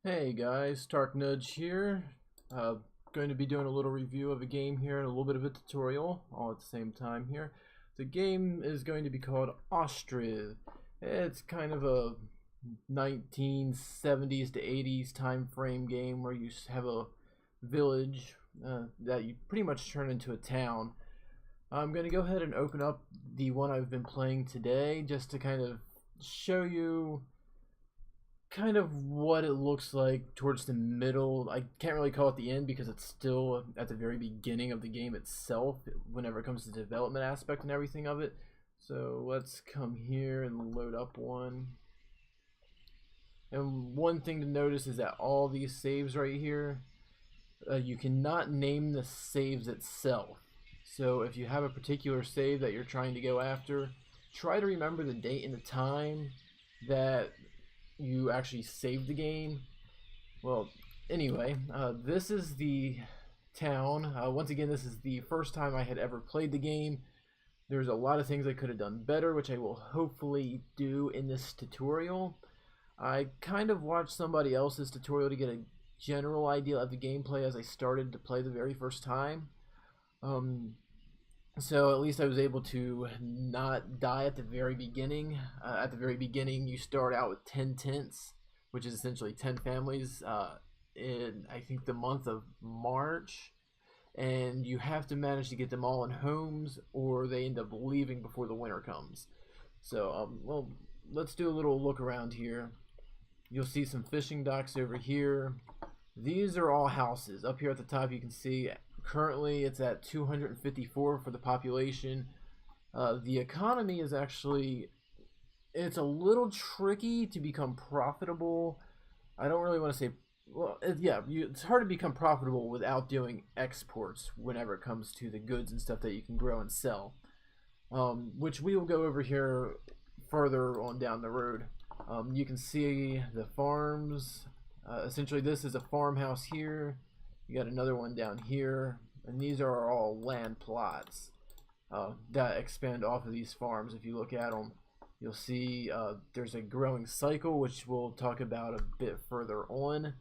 Hey guys, Tarknuj here. Going to be doing a little review of a game here and a little bit of a tutorial all at the same time here. The game is going to be called Ostriv. It's kind of a 1970s to 80s time frame game where you have a village that you pretty much turn into a town. I'm going to go ahead and open up the one I've been playing today just to kind of show you kind of what it looks like towards the middle. I can't really call it the end because it's still at the very beginning of the game itself whenever it comes to the development aspect and everything of it. So let's come here and load up one. And one thing to notice is that all these saves right here, you cannot name the saves itself. So if you have a particular save that you're trying to go after, try to remember the date and the time that you actually saved the game. Well, anyway, this is the town. Once again, this is the first time I had ever played the game. There's a lot of things I could have done better, which I will hopefully do in this tutorial. I kind of watched somebody else's tutorial to get a general idea of the gameplay as I started to play the very first time. So at least I was able to not die at the very beginning. At the very beginning, you start out with 10 tents, which is essentially 10 families in, I think, the month of March. And you have to manage to get them all in homes or they end up leaving before the winter comes. So, well, let's do a little look around here. You'll see some fishing docks over here. These are all houses. Up here at the top you can see currently it's at 254 for the population. The economy is actually, it's a little tricky to become profitable. I don't really want to say, well, it's hard to become profitable without doing exports whenever it comes to the goods and stuff that you can grow and sell, which we will go over here further on down the road. You can see the farms. Essentially this is a farmhouse here. You got another one down here, and these are all land plots that expand off of these farms. If you look at them, you'll see there's a growing cycle, which we'll talk about a bit further on.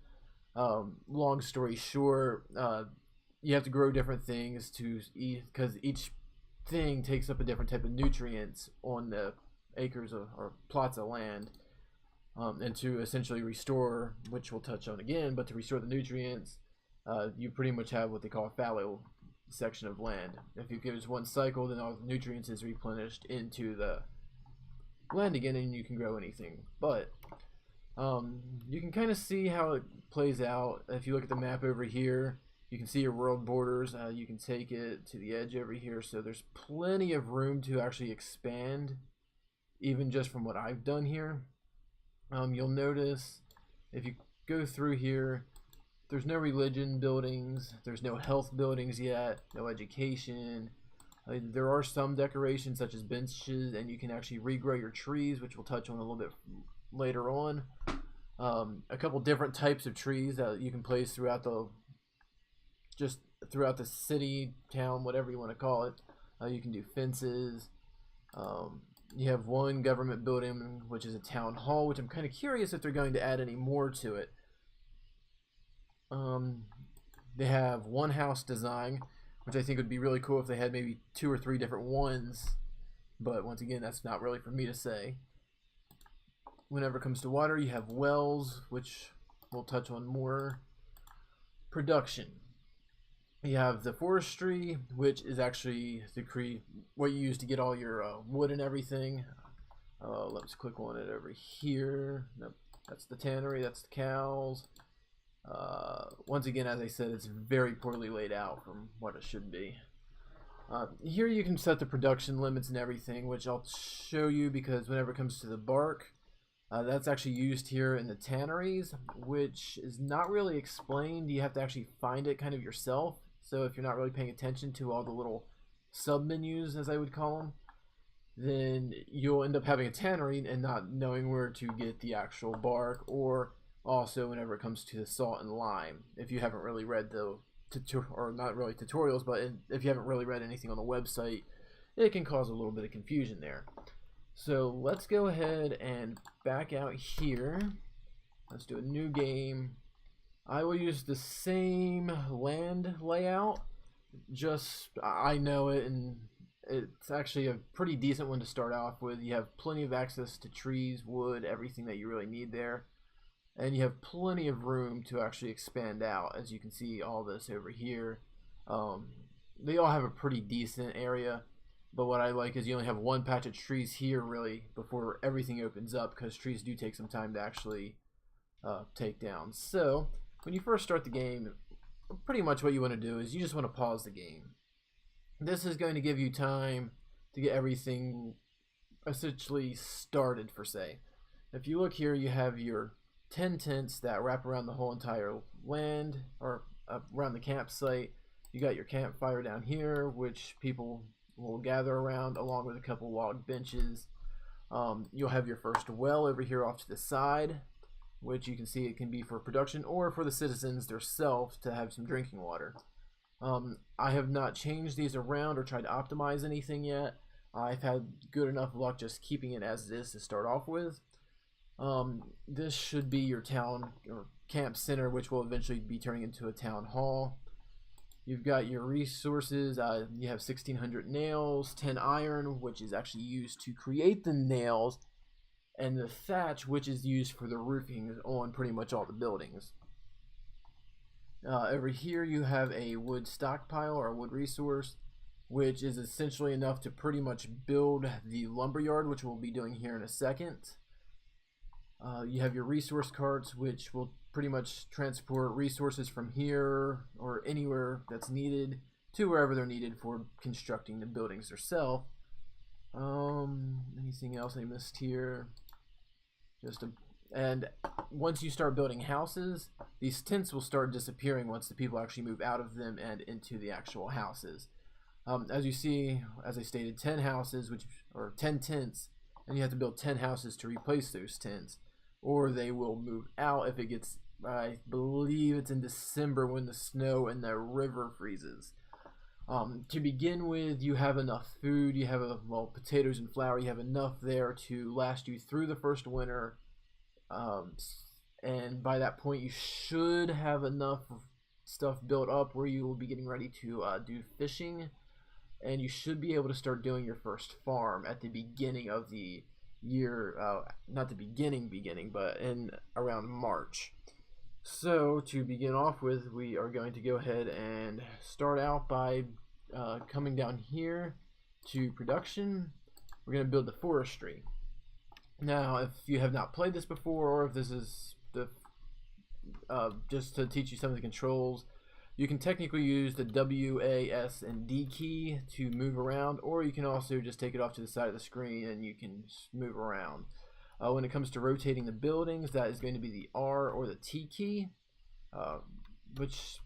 Long story short, you have to grow different things to eat because each thing takes up a different type of nutrients on the acres of, or plots of land. And to essentially restore, which we'll touch on again, but to restore the nutrients, you pretty much have what they call a fallow section of land. If it gives one cycle, then all the nutrients is replenished into the land again, and you can grow anything. But you can kind of see how it plays out. If you look at the map over here, you can see your world borders. You can take it to the edge over here, so there's plenty of room to actually expand, even just from what I've done here. You'll notice if you go through here, there's no religion buildings, there's no health buildings yet, no education. There are some decorations such as benches, and you can actually regrow your trees, which we'll touch on a little bit later on. A couple different types of trees that you can place throughout the city, town, whatever you want to call it. You can do fences. You have one government building, which is a town hall, which I'm kind of curious if they're going to add any more to it. They have one house design, which I think would be really cool if they had maybe 2 or 3 different ones. But once again, that's not really for me to say. Whenever it comes to water, you have wells, which we'll touch on more. Production. You have the forestry, which is actually what you use to get all your wood and everything. Let's click on it over here. Nope, that's the tannery, that's the cows. Once again, as I said, it's very poorly laid out from what it should be. Here you can set the production limits and everything, which I'll show you because whenever it comes to the bark, that's actually used here in the tanneries, which is not really explained. You have to actually find it kind of yourself. So if you're not really paying attention to all the little sub-menus, as I would call them, then you'll end up having a tannery and not knowing where to get the actual bark, or also whenever it comes to the salt and lime. If you haven't really read the, or not really tutorials, but if you haven't really read anything on the website, it can cause a little bit of confusion there. So let's go ahead and back out here. Let's do a new game. I will use the same land layout. Just, I know it, and it's actually a pretty decent one to start off with. You have plenty of access to trees, wood, everything that you really need there. And you have plenty of room to actually expand out. As you can see, all this over here. They all have a pretty decent area. But what I like is you only have one patch of trees here, really, before everything opens up, because trees do take some time to actually take down. So, when you first start the game, pretty much what you want to do is you just want to pause the game. This is going to give you time to get everything essentially started, per se. If you look here, you have your 10 tents that wrap around the whole entire land, or around the campsite. You got your campfire down here, which people will gather around, along with a couple log benches. You'll have your first well over here off to the side, which you can see it can be for production or for the citizens themselves to have some drinking water. I have not changed these around or tried to optimize anything yet. I've had good enough luck just keeping it as it is to start off with. This should be your town or camp center, which will eventually be turning into a town hall. You've got your resources. You have 1,600 nails, 10 iron, which is actually used to create the nails, and the thatch, which is used for the roofing on pretty much all the buildings. Over here you have a wood stockpile or a wood resource, which is essentially enough to pretty much build the lumberyard, which we'll be doing here in a second. You have your resource carts, which will pretty much transport resources from here or anywhere that's needed to wherever they're needed for constructing the buildings themselves. Anything else I missed here? And once you start building houses, these tents will start disappearing once the people actually move out of them and into the actual houses. As you see, as I stated, 10 houses, or 10 tents, and you have to build 10 houses to replace those tents, or they will move out if it gets, I believe it's in December when the snow and the river freezes. To begin with, you have enough food. You have potatoes and flour. You have enough there to last you through the first winter, and by that point you should have enough stuff built up where you will be getting ready to do fishing, and you should be able to start doing your first farm at the beginning of the year, not the beginning, but in around March. So to begin off with, we are going to go ahead and start out by coming down here to production. We're going to build the forestry. Now, if you have not played this before, or if this is the just to teach you some of the controls, you can technically use the W, A, S, and D key to move around, or you can also just take it off to the side of the screen and you can move around. When it comes to rotating the buildings, that is going to be the R or the T key, which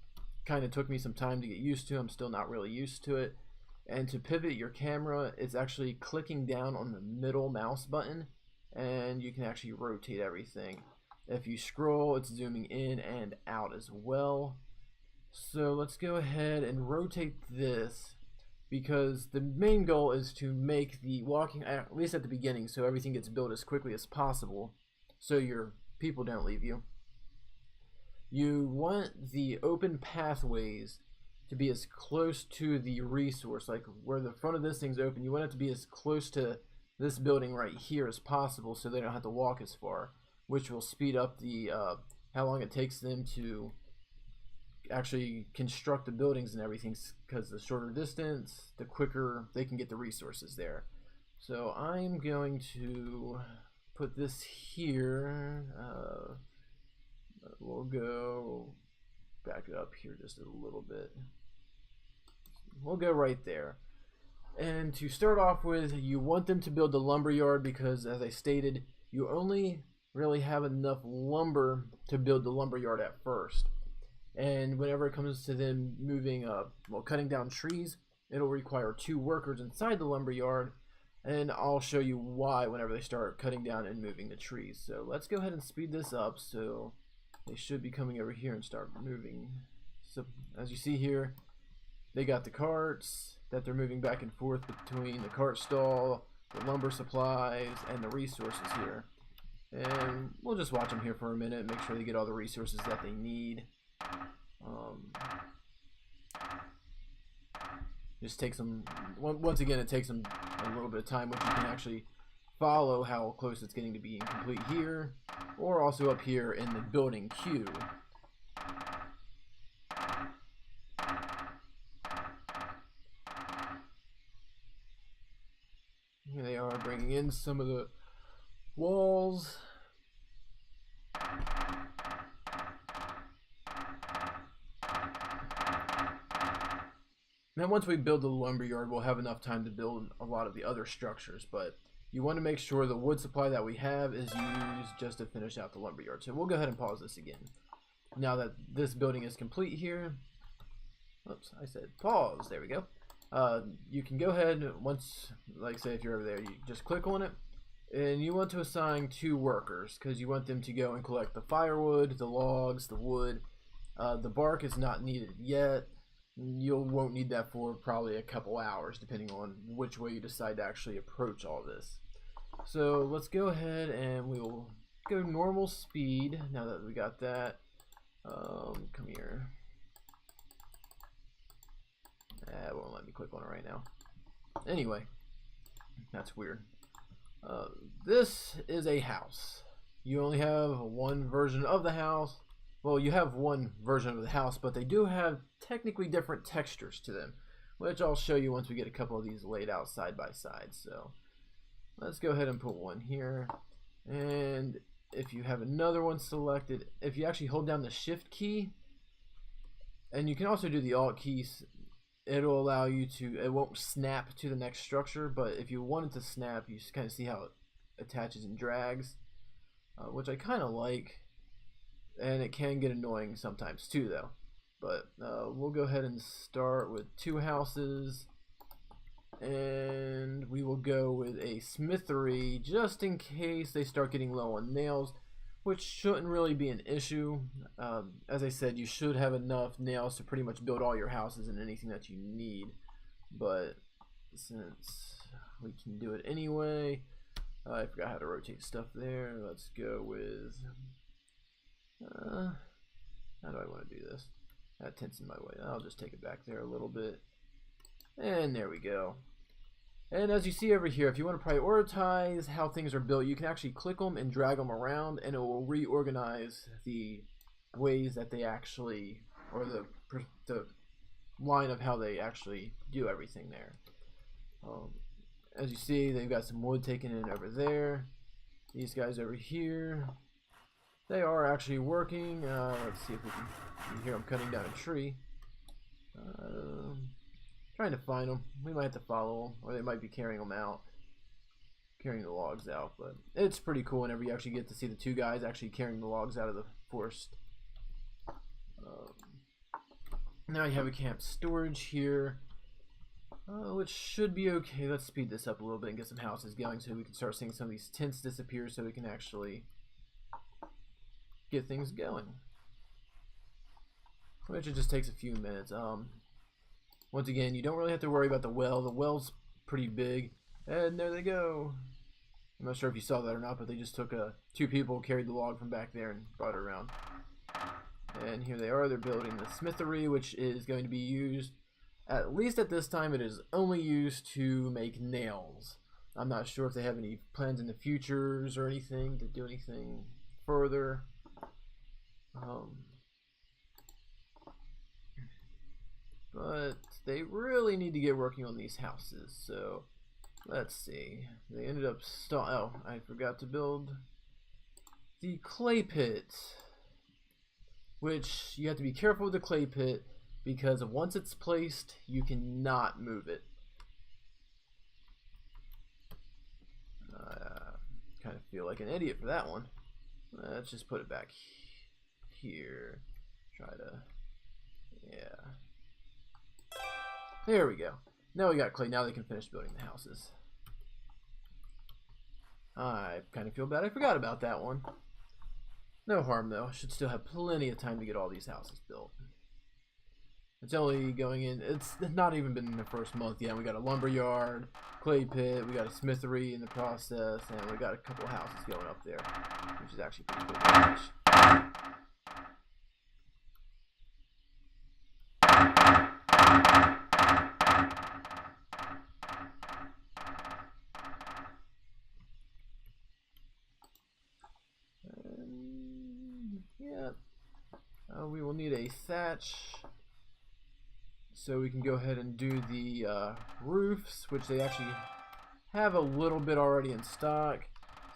kind of took me some time to get used to. I'm still not really used to it. And to pivot your camera, it's actually clicking down on the middle mouse button, and you can actually rotate everything. If you scroll, it's zooming in and out as well. So let's go ahead and rotate this, because the main goal is to make the walking, at least at the beginning, so everything gets built as quickly as possible so your people don't leave you. You want the open pathways to be as close to the resource, like where the front of this thing's open, you want it to be as close to this building right here as possible so they don't have to walk as far, which will speed up the how long it takes them to actually construct the buildings and everything, because the shorter distance, the quicker they can get the resources there. So I'm going to put this here. We'll go back it up here just a little bit. We'll go right there. And to start off with, you want them to build the lumber yard, because as I stated, you only really have enough lumber to build the lumber yard at first. And whenever it comes to them moving, cutting down trees, it'll require 2 workers inside the lumber yard, and I'll show you why whenever they start cutting down and moving the trees. So let's go ahead and speed this up. So they should be coming over here and start moving. So as you see here, they got the carts that they're moving back and forth between the cart stall, the lumber supplies, and the resources here. And we'll just watch them here for a minute, make sure they get all the resources that they need. Just takes them, once again, it takes them a little bit of time, which you can actually follow how close it's getting to being complete here, or also up here in the building queue. Here they are bringing in some of the walls. Now once we build the lumberyard, we'll have enough time to build a lot of the other structures, but you want to make sure the wood supply that we have is used just to finish out the lumberyard. So we'll go ahead and pause this again. Now that this building is complete here, oops, I said pause, there we go. You can go ahead, once, like say if you're over there, you just click on it, and you want to assign 2 workers, because you want them to go and collect the firewood, the logs, the wood. The bark is not needed yet. You won't need that for probably a couple hours, depending on which way you decide to actually approach all this. So let's go ahead and we will go normal speed, now that we got that. Come here. It won't let me click on it right now. Anyway, that's weird. This is a house. You only have one version of the house. Well, you have one version of the house, but they do have technically different textures to them, which I'll show you once we get a couple of these laid out side by side. So let's go ahead and put one here. And if you have another one selected, if you actually hold down the shift key, and you can also do the alt keys, it'll allow you to, it won't snap to the next structure, but if you want it to snap, you just kind of see how it attaches and drags, which I kind of like. And it can get annoying sometimes too, though. But we'll go ahead and start with 2 houses, and we will go with a smithery just in case they start getting low on nails, which shouldn't really be an issue. As I said, you should have enough nails to pretty much build all your houses and anything that you need, but since we can do it anyway, I forgot how to rotate stuff there. Let's go with how do I want to do this? That tent's in my way. I'll just take it back there a little bit. And there we go. And as you see over here, if you want to prioritize how things are built, you can actually click them and drag them around, and it will reorganize the ways that they actually, or the line of how they actually do everything there. As you see, they've got some wood taken in over there. These guys over here, they are actually working. Let's see if we can, you hear them cutting down a tree. Trying to find them. We might have to follow them, or they might be carrying them out, carrying the logs out. But it's pretty cool whenever you actually get to see the 2 guys actually carrying the logs out of the forest. Now you have a camp storage here, which should be okay. Let's speed this up a little bit and get some houses going so we can start seeing some of these tents disappear, so we can actually get things going, which it just takes a few minutes. Once again, you don't really have to worry about the well. The well's pretty big, and there they go. I'm not sure if you saw that or not, but they just took 2 people, carried the log from back there and brought it around. And here they are. They're building the smithery, which is going to be used, at least at this time, it is only used to make nails. I'm not sure if they have any plans in the futures or anything to do anything further. But they really need to get working on these houses. So let's see. They ended up oh, I forgot to build the clay pit, which you have to be careful with the clay pit, because once it's placed, you cannot move it. Kind of feel like an idiot for that one. Let's just put it back here. Try to, yeah. There we go. Now we got clay. Now they can finish building the houses. I kind of feel bad I forgot about that one. No harm though. I should still have plenty of time to get all these houses built. It's only going in, it's not even been in the first month yet. We got a lumber yard, clay pit, we got a smithery in the process, and we got a couple of houses going up there, which is actually pretty cool to watch. Yeah, we will need a thatch, so we can go ahead and do the roofs, which they actually have a little bit already in stock.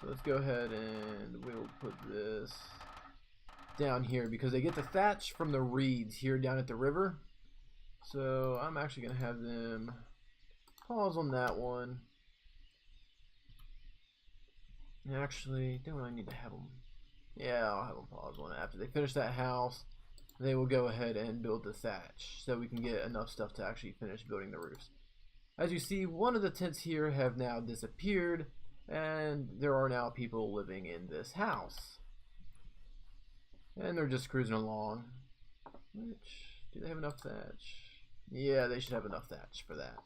So let's go ahead and we'll put this down here because they get the thatch from the reeds here down at the river. So I'm actually going to have them pause on that one. Actually, don't really need to have them. Yeah, I'll have them pause on it. After they finish that house, they will go ahead and build the thatch so we can get enough stuff to actually finish building the roofs. As you see, one of the tents here have now disappeared, and there are now people living in this house. And they're just cruising along. Which, do they have enough thatch? Yeah, they should have enough thatch for that.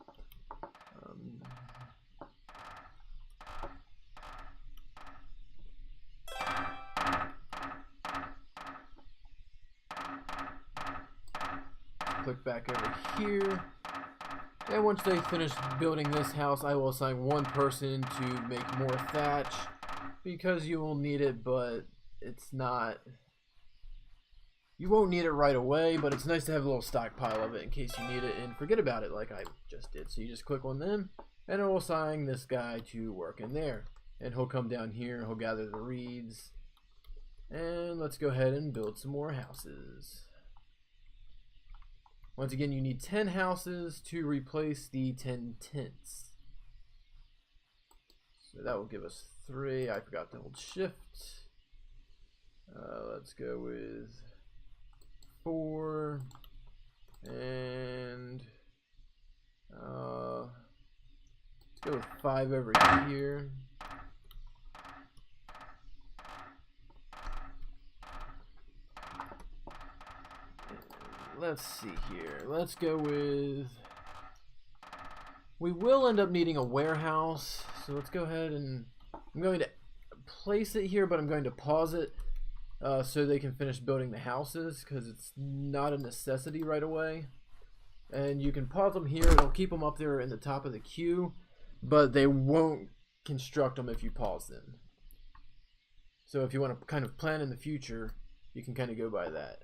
Click back over here. And once they finish building this house, I will assign one person to make more thatch because you will need it, but it's not, you won't need it right away, but it's nice to have a little stockpile of it in case you need it and forget about it like I just did. So you just click on them and it will assign this guy to work in there, and he'll come down here and he'll gather the reeds. And let's go ahead and build some more houses. Once again, you need 10 houses to replace the 10 tents. So that will give us 3. I forgot to hold shift. Let's go with 4. And let's go with 5 over here. Let's see here. Let's go with, we will end up needing a warehouse. So let's go ahead and, I'm going to place it here, but I'm going to pause it so they can finish building the houses because it's not a necessity right away. And you can pause them here. It'll keep them up there in the top of the queue, but they won't construct them if you pause them. So if you want to kind of plan in the future, you can kind of go by that.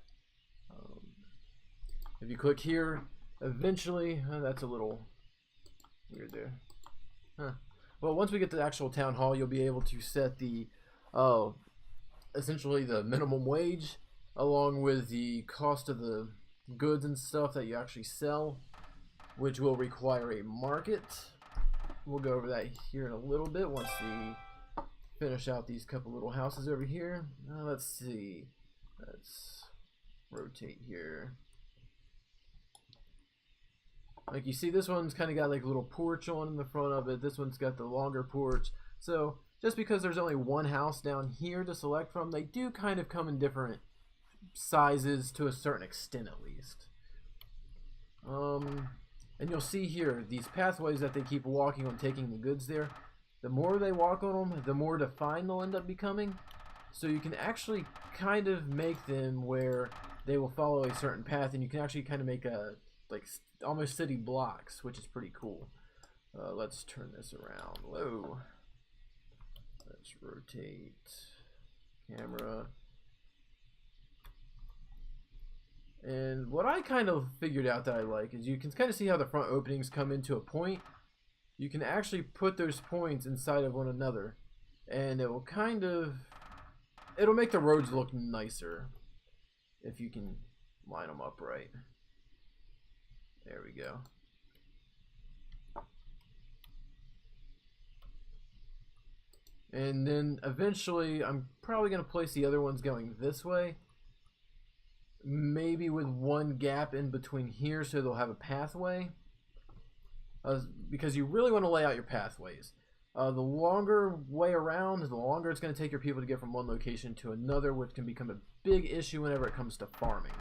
If you click here, eventually, that's a little weird there. Well, once we get to the actual town hall, you'll be able to set the, essentially the minimum wage, along with the cost of the goods and stuff that you actually sell, which will require a market. We'll go over that here in a little bit once we finish out these couple little houses over here. Let's see. Let's rotate here. Like you see, this one's kind of got like a little porch on in the front of it. This one's got the longer porch. So just because there's only one house down here to select from, they do kind of come in different sizes to a certain extent at least. And you'll see here, these pathways that they keep walking on taking the goods there, the more they walk on them, the more defined they'll end up becoming. So you can actually kind of make them where they will follow a certain path, and you can actually kind of make a, like, almost city blocks, which is pretty cool. Let's turn this around. Whoa. Let's rotate camera. And what I kind of figured out that I like is you can kind of see how the front openings come into a point. You can actually put those points inside of one another, and it will kind of, it'll make the roads look nicer if you can line them up right. There we go. And then eventually I'm probably going to place the other ones going this way, maybe with one gap in between here so they'll have a pathway, because you really want to lay out your pathways. The longer way around, the longer it's going to take your people to get from one location to another, which can become a big issue whenever it comes to farming.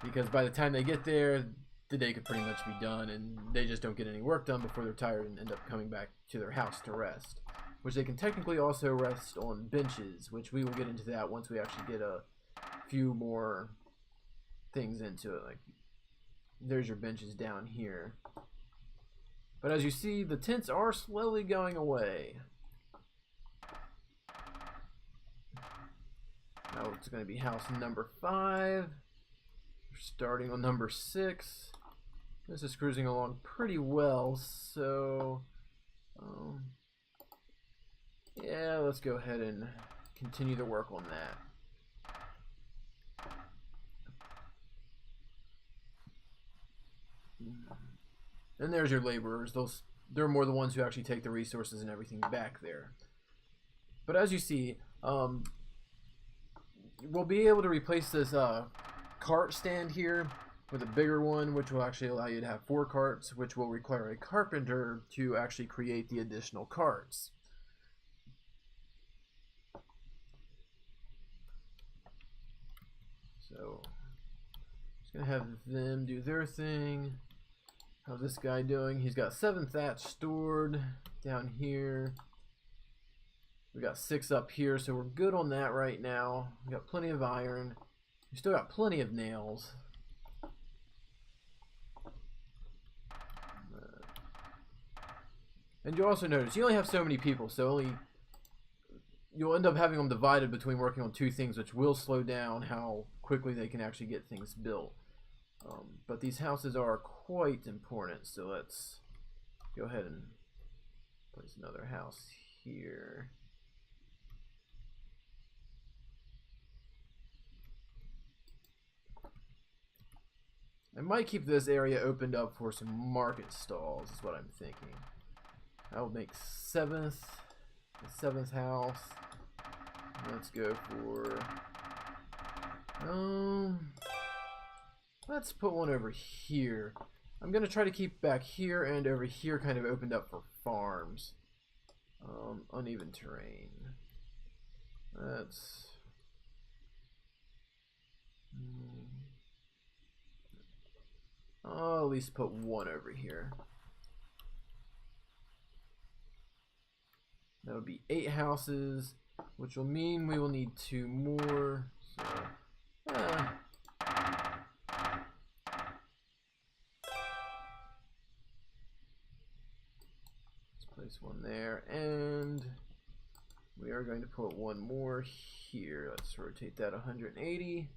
because by the time they get there, the day could pretty much be done, and they just don't get any work done before they're tired and end up coming back to their house to rest. Which they can technically also rest on benches, which we will get into that once we actually get a few more things into it. Like, there's your benches down here. But as you see, the tents are slowly going away. Now it's going to be house number 5. We're starting on number 6. This is cruising along pretty well, so yeah, let's go ahead and continue to work on that. And there's your laborers. They're more the ones who actually take the resources and everything back there. But as you see, we'll be able to replace this cart stand here with a bigger one, which will actually allow you to have 4 carts, which will require a carpenter to actually create the additional carts. So, just gonna have them do their thing. How's this guy doing? He's got 7 thatch stored down here. We got 6 up here, so we're good on that right now. We got plenty of iron. We still got plenty of nails. And you also notice you only have so many people, so you'll end up having them divided between working on 2 things, which will slow down how quickly they can actually get things built. But these houses are quite important, so let's go ahead and place another house here. I might keep this area opened up for some market stalls, is what I'm thinking. That will make the 7th house. Let's go for let's put one over here. I'm gonna try to keep back here and over here kind of opened up for farms. Uneven terrain. That's I'll at least put one over here. That would be 8 houses, which will mean we will need 2 more. So, let's place one there, and we are going to put one more here. Let's rotate that 180.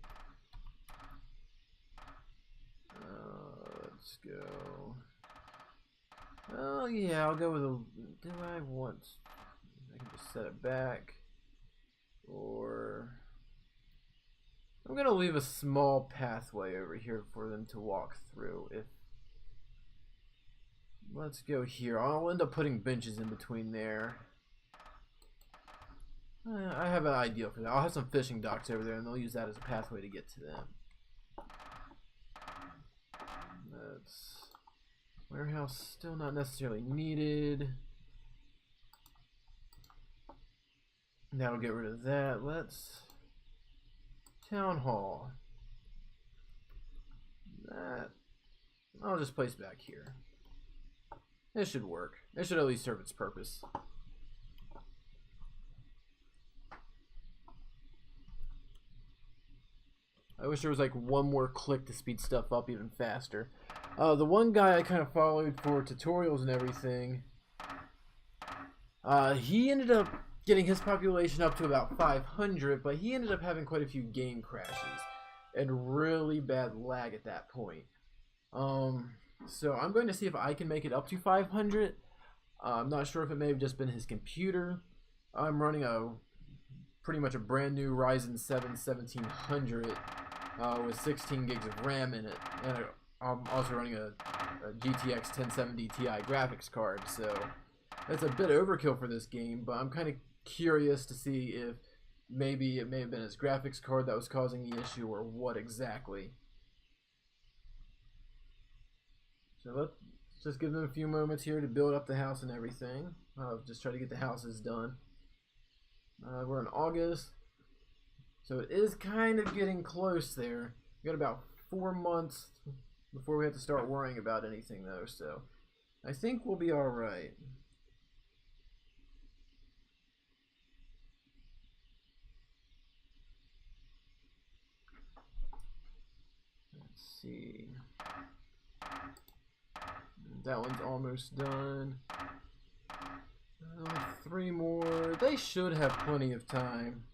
Let's go. Oh yeah, I'll go with a. Do I want? I can just set it back, or I'm gonna leave a small pathway over here for them to walk through. Let's go here. I'll end up putting benches in between there. I have an idea for that. I'll have some fishing docks over there, and they'll use that as a pathway to get to them. That's warehouse still not necessarily needed. That'll get rid of that. Let's town hall. That I'll just place back here. It should work. It should at least serve its purpose. I wish there was like one more click to speed stuff up even faster. The one guy I kind of followed for tutorials and everything, he ended up getting his population up to about 500, but he ended up having quite a few game crashes and really bad lag at that point. So I'm going to see if I can make it up to 500. I'm not sure if it may have just been his computer. I'm running pretty much a brand new Ryzen 7 1700 with 16 gigs of RAM in it, and I'm also running a GTX 1070 Ti graphics card, so that's a bit overkill for this game, but I'm kind of curious to see if maybe it may have been his graphics card that was causing the issue or what exactly. So let's just give them a few moments here to build up the house and everything. I'll just try to get the houses done. We're in August, so it is kind of getting close there. We got about 4 months before we have to start worrying about anything though, so I think we'll be alright. Let's see. That one's almost done. 3 more. They should have plenty of time.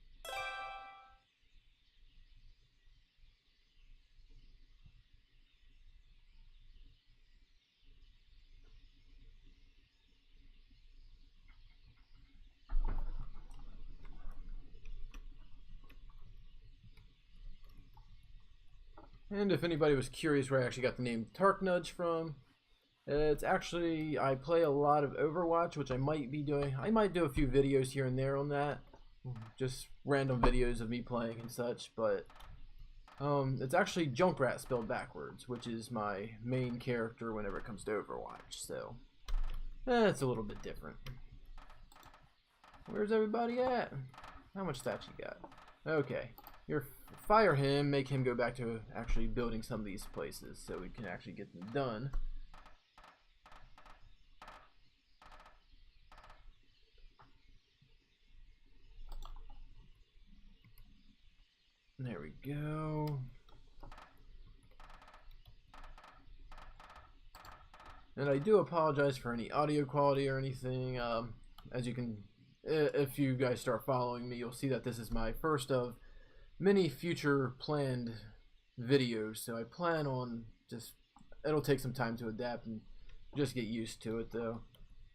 And if anybody was curious where I actually got the name Tarknuj from, it's actually, I play a lot of Overwatch, which I might be doing. I might do a few videos here and there on that. Just random videos of me playing and such, but it's actually Junkrat spelled backwards, which is my main character whenever it comes to Overwatch, so it's a little bit different. Where's everybody at? How much stats you got? Okay, fire him, make him go back to actually building some of these places so we can actually get them done. There we go. And I do apologize for any audio quality or anything. As you can, if you guys start following me, you'll see that this is my first of many future planned videos. So I plan on it'll take some time to adapt and just get used to it though.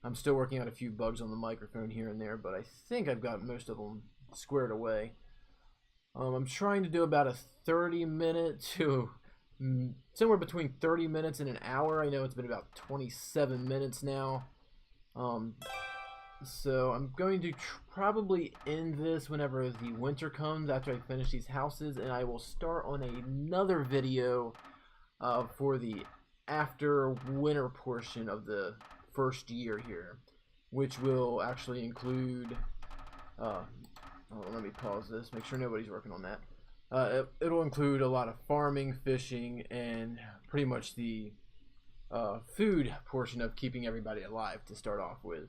I'm still working out a few bugs on the microphone here and there, but I think I've got most of them squared away. I'm trying to do about a 30-minute to somewhere between 30 minutes and an hour. I know it's been about 27 minutes now. So I'm going to probably end this whenever the winter comes, after I finish these houses, and I will start on another video for the after winter portion of the first year here, which will actually include let me pause this, make sure nobody's working on that. It'll include a lot of farming, fishing, and pretty much the food portion of keeping everybody alive to start off with.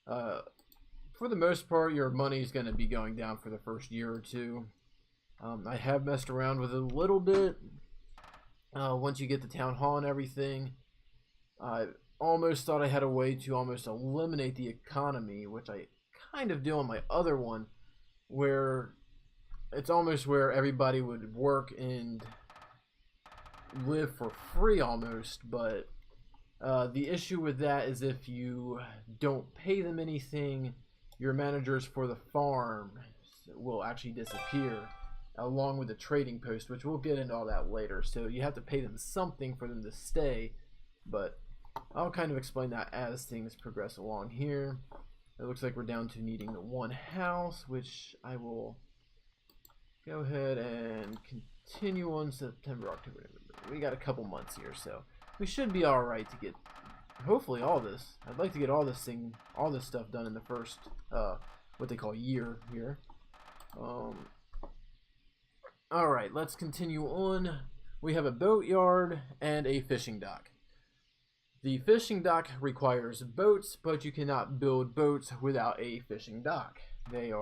For the most part, your money is going to be going down for the first year or two. I have messed around with it a little bit. Once you get the town hall and everything, I almost thought I had a way to almost eliminate the economy, which I kind of do on my other one, where it's almost where everybody would work and live for free almost. But the issue with that is if you don't pay them anything, your managers for the farm will actually disappear, along with the trading post, which we'll get into all that later. So you have to pay them something for them to stay, but I'll kind of explain that as things progress along here. It looks like we're down to needing the one house, which I will go ahead and continue on September, October, November. We got a couple months here, so we should be all right to get hopefully all this. I'd like to get all this stuff done in the first what they call year here. All right, let's continue on. We have a boatyard and a fishing dock. The fishing dock requires boats, but you cannot build boats without a fishing dock. They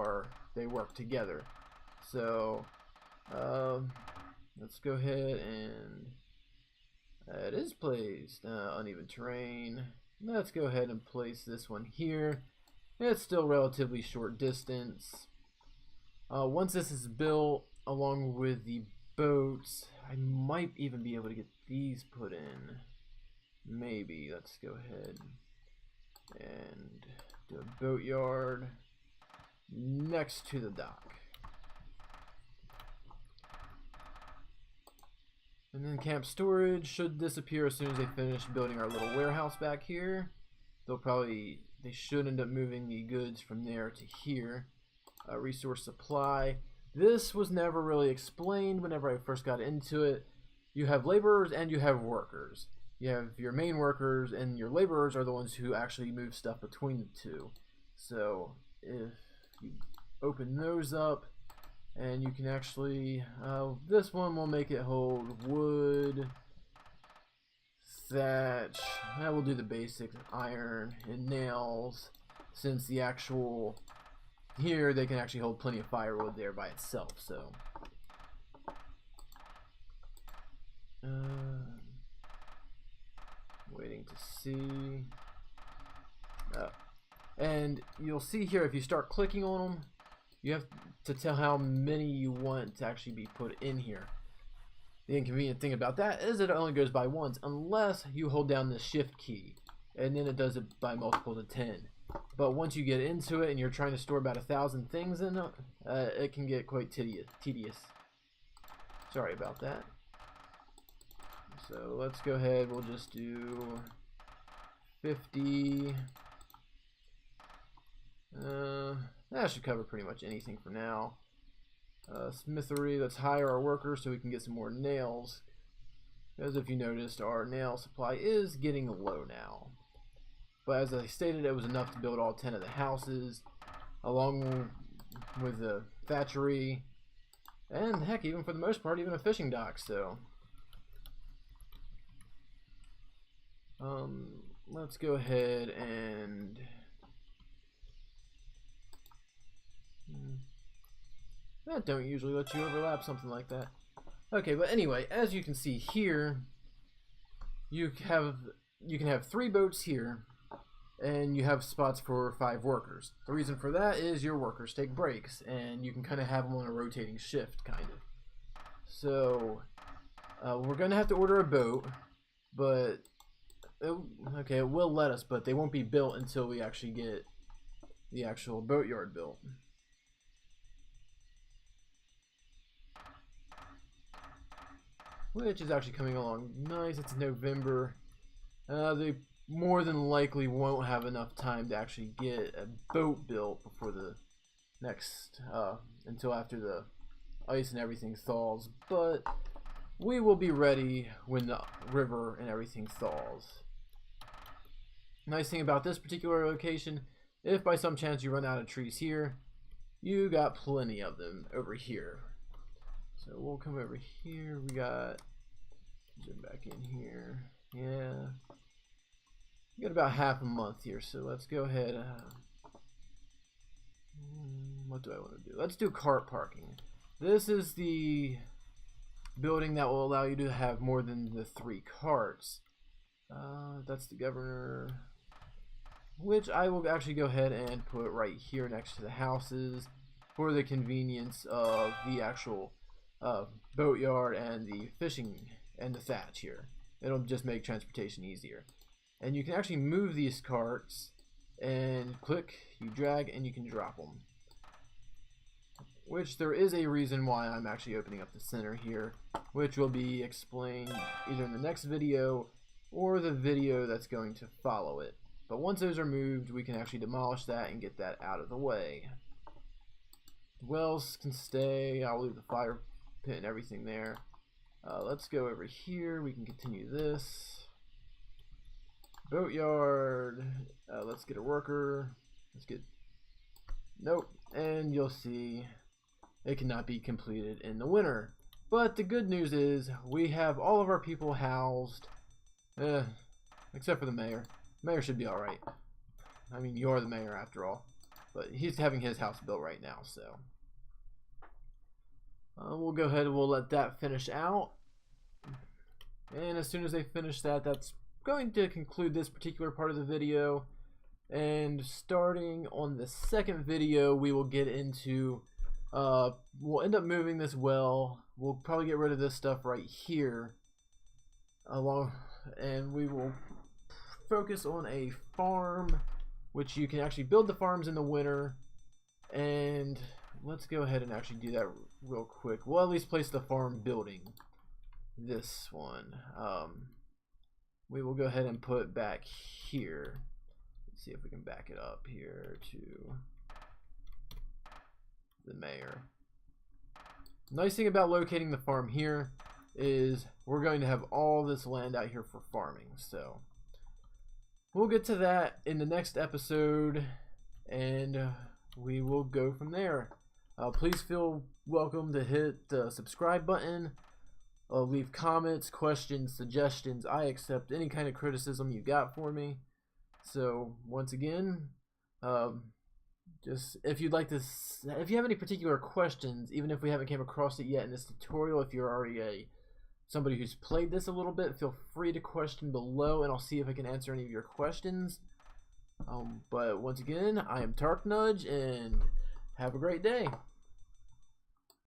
work together. So let's go ahead and it is placed. Uneven terrain. Let's go ahead and place this one here. It's still relatively short distance. Once this is built, along with the boats, I might even be able to get these put in. Maybe. Let's go ahead and do a boatyard next to the dock. And then camp storage should disappear as soon as they finish building our little warehouse back here. They should end up moving the goods from there to here. Resource supply. This was never really explained whenever I first got into it. You have laborers and you have workers. You have your main workers, and your laborers are the ones who actually move stuff between the two. So if you open those up, And you can actually, this one will make it hold wood, thatch, we'll do the basic iron and nails, since the actual, here they can actually hold plenty of firewood there by itself, so. Waiting to see. And you'll see here, if you start clicking on them, you have to tell how many you want to actually be put in here. The inconvenient thing about that is it only goes by once unless you hold down the shift key, and then it does it by multiples of 10. But once you get into it and you're trying to store about 1,000 things in it, it can get quite tedious. Sorry about that. So let's go ahead, we'll just do 50. That should cover pretty much anything for now. Smithery, let's hire our workers so we can get some more nails. As if you noticed, our nail supply is getting low now. But as I stated, it was enough to build all 10 of the houses, along with the thatchery, and heck, even for the most part, even a fishing dock, so. Let's go ahead and that don't usually let you overlap something like that. Okay, but anyway, as you can see here, you can have 3 boats here, and you have spots for 5 workers. The reason for that is your workers take breaks, and you can kind of have them on a rotating shift, kind of. So we're gonna have to order a boat, but okay, it will let us, but they won't be built until we actually get the actual boatyard built. Which is actually coming along nice. It's November. They more than likely won't have enough time to actually get a boat built before the next, until after the ice and everything thaws. But we will be ready when the river and everything thaws. Nice thing about this particular location, if by some chance you run out of trees here, you got plenty of them over here. So we'll come over here. We got, zoom back in here. Yeah, we got about half a month here. So let's go ahead. What do I want to do? Let's do cart parking. This is the building that will allow you to have more than the 3 carts. That's the governor, which I will actually go ahead and put right here next to the houses for the convenience of the actual boatyard and the fishing and the thatch here. It'll just make transportation easier. And you can actually move these carts and click, you drag, and you can drop them. Which there is a reason why I'm actually opening up the center here, which will be explained either in the next video or the video that's going to follow it. But once those are moved, we can actually demolish that and get that out of the way. The wells can stay. I'll leave the fire pit and everything there. Let's go over here. We can continue this. Boatyard. Let's get a worker. Let's get... Nope. And you'll see it cannot be completed in the winter. But the good news is we have all of our people housed. Except for the mayor. Mayor should be alright. I mean, you're the mayor after all. But he's having his house built right now, so. We'll go ahead and we'll let that finish out. And as soon as they finish that, that's going to conclude this particular part of the video. And starting on the second video, we will get into, we'll end up moving this well. We'll probably get rid of this stuff right here. And we will focus on a farm, which you can actually build the farms in the winter. And let's go ahead and actually do that real quick. We'll at least place the farm building. This one. We will go ahead and put back here. Let's see if we can back it up here to the mayor. Nice thing about locating the farm here is we're going to have all this land out here for farming, so we'll get to that in the next episode, and we will go from there. Please feel welcome to hit the subscribe button. Leave comments, questions, suggestions. I accept any kind of criticism you got for me. So once again, just if you'd like to, if you have any particular questions, even if we haven't came across it yet in this tutorial, if you're already somebody who's played this a little bit, feel free to question below, and I'll see if I can answer any of your questions. But once again, I am Tarknuj, and have a great day.